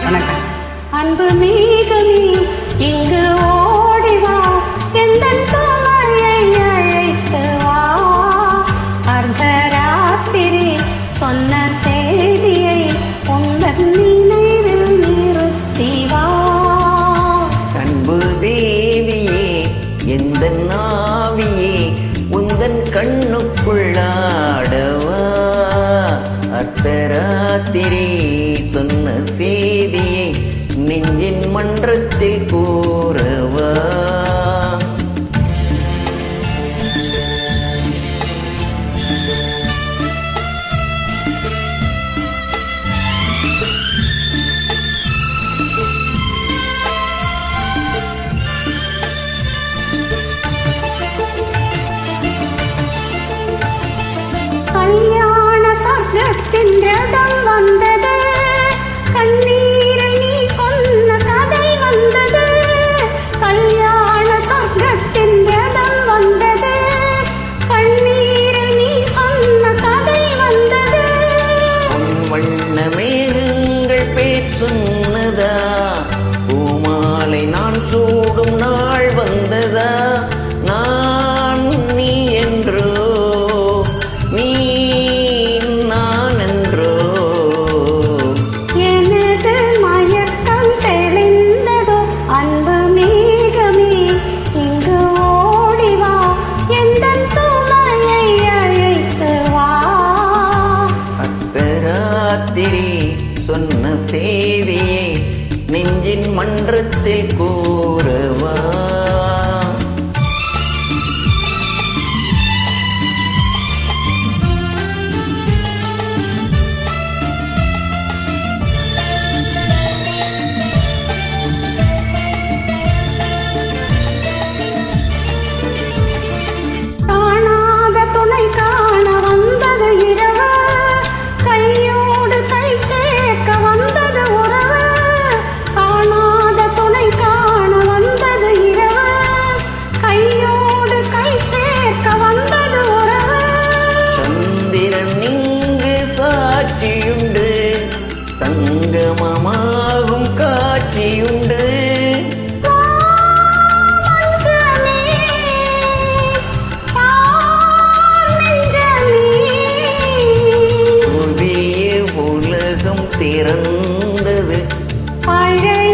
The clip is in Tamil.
வணக்கம். அன்பு மேகமே இங்கு ஓடிவா, எந்தன் துணையை அழைத்து வா. அர்த்தராத்திரி சொன்ன செய்தியை உங்கள் நினைவில் நிறுத்தி வா. அன்பு தேவியே எந்தன் நாவியே உந்தன் கண்ணுக்குள்ளாடவா. அர்த்தராத்திரி சொன்ன செய்தியை நெஞ்சின் மன்றத்தில் கூறவா. கல்யாண சொர்க்கத்தின் ரதம் வந்தது, கண்ணீரை நீ சொன்ன கதை வந்தது. கல்யாண சொர்க்கத்தின் ரதம் வந்தது, கண்ணீரை நீ சொன்ன கதை வந்தது. வண்ண மேகங்கள் பேசுன்னதா, பூமாலை நான் சூடும் நாள் வந்ததா. நான் நீ என்றோ நீ நான் என்றோ. எனது மயக்கம் தெளிந்ததோ, அன்பு மேகமே இங்கு ஓடிவா, எந்தன் துணையை அழைத்து வா. அர்த்தராத்திரி சொன்ன செய்தியை நெஞ்சின் மன்றத்தில் கூறவா. காணாத துணை காண வந்தது இரவு, கையோடு கை சேர்க்க வந்தது உறவு. காணாத துணை காண வந்தது இரவு, கையோடு கை சேர்க்க வந்தது உறவு. சந்திரன் இங்கு சாட்சியுண்டு, சங்கமமாகும் காட்சியுண்டு. புதிய உலகம் திறந்தது, பழைய